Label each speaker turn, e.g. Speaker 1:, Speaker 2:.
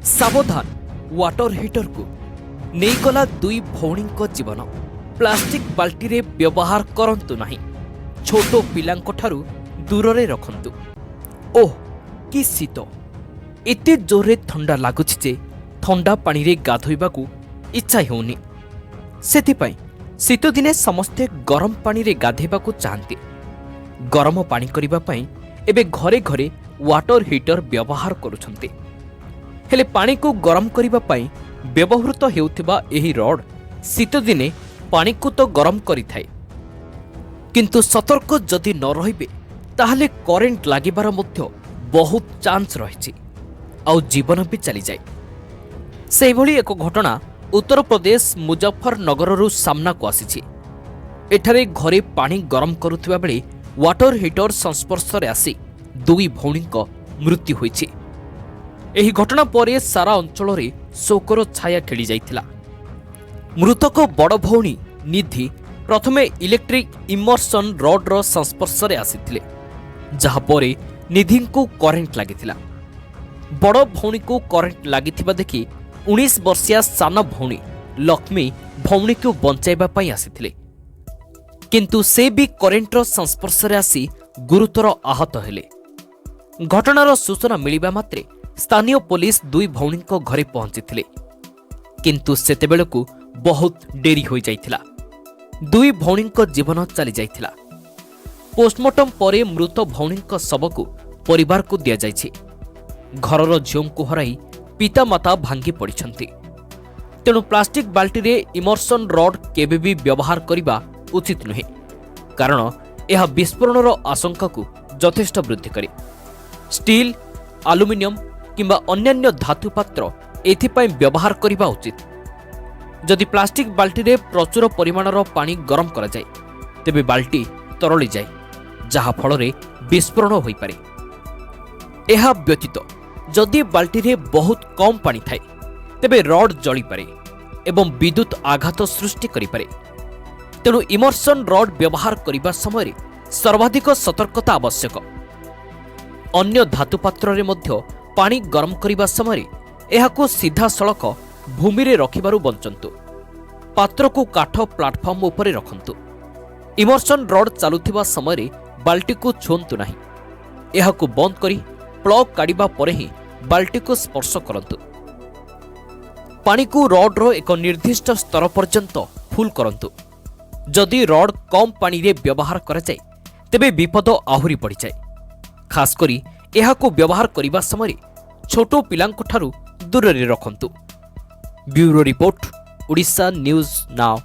Speaker 1: सावधान water heater को नहीं गला दुई भौणी जीवन। प्लास्टिक बाल्टी रे व्यवहार करंतु नहीं। छोटो पिलांको ठारू दूर रे रखंतु। ओह कि शीत! एते जोरे ठंडा लगुच जे ठंडा पानी रे गाधोइबाकू इच्छा हेउनी। सेथिपाई शीत दिने समस्ते गरम पानी रे गाधेबाकू चाहते। गरम पानी करिबा पाई एबे घरे घरे वाटर हीटर व्यवहार करुछंते। हेले पानी को गरम करिबा पाई व्यवहृत हेउथिबा एही रड शीत दिने पानी को तो गरम करिथाय, किंतु सतर्क जदि न रहिबे ताहले करेंट लागिबार मध्य बहुत चांस रहिछि आउ जीवन भी चली जाए। सेहि भली एक घटना उत्तर प्रदेश मुजफ्फरनगररू सामना को आसीछि। एठारे घरे पानी गरम करुथिबा बेले वाटर हीटर संस्पर्श रे आसी दुई भौणीक मृत्यु होइछि। एही घटना परे सारा अंचल रे शोकर छाया खेली जाइथिला। मृतक बड़ भौणी निधि प्रथमे इलेक्ट्रिक इमर्सन रड रो संस्पर्श रे आसीथिले, जहा परे निधि को करेंट लागिथिला। बड़ भौणी को करेंट लागिथिबा देखि 19 वर्षीय सान भौणी लक्ष्मी भौणी को बंचाइबा पई आसीथिले, किंतु से भी करेंट रो संस्पर्श रे आसी गुरुतर आहत हेले। घटनार सूचना मिलिबा मात्रे स्थानीय पुलिस दुई भौणी को घरे पहुंचीथिले, किंतु सेतेबेलकू बहुत डेरी हो जाइथिला। दुई भौणी को जीवन चली जाइथिला। पोस्टमार्टम परे मृत भौणी को शव को परिवार को दिया जाइछि। घरर झियों को हराई पितामाता भांगी पड़िछंती। तेणु प्लास्टिक बाल्टी रे इमर्सन रड केबे भी व्यवहार करिबा उचित नुहे, कारण यह विस्फोरणर आशंका को यथेष्ट वृद्धि करे। स्टील, आलुमिनियम किंबा अन्यान्य धातु पात्र एथिपाई व्यवहार करिबा उचित। जदि प्लास्टिक बाल्टी रे प्रचुर परिमाणर पानी गरम करा जाए तेबे बाल्टी तरली जाए, जहा फल रे विस्फोरण होई पारे। एहा व्यतीत जदि बाल्टी रे बहुत कम पानी थाए तेबे रड जली पारे एवं विद्युत आघात सृष्टि करि पारे। तेणु इमर्सन रड व्यवहार करिबा समय सर्वाधिक सतर्कता आवश्यक। अन्य धातु पात्र रे मध्य पानी गरम करिबा समय एहाको सीधा सड़क भूमि रे रखिबारु बंचंतु। पात्र को काठ प्लाटफॉर्म उपरे रखंतु। इमर्सन रड चालुथिबा समय बाल्टी को छुंतु नहीं। एहाको बंद करी प्लग काढ़िबा परे ही बाल्टी को स्पर्श करंतु। पानी को रड रो एक निर्दिष्ट स्तर पर्यंत फुल करंतु। जदि रड कम पानी रे व्यवहार करा जाए तेबे विपद आहुरी बढ़ी जाए। खास करी एहाको व्यवहार करिबा समय छोटो पिलांको ठारू दूर रे रखंतु। Bureau report, Odisha news now.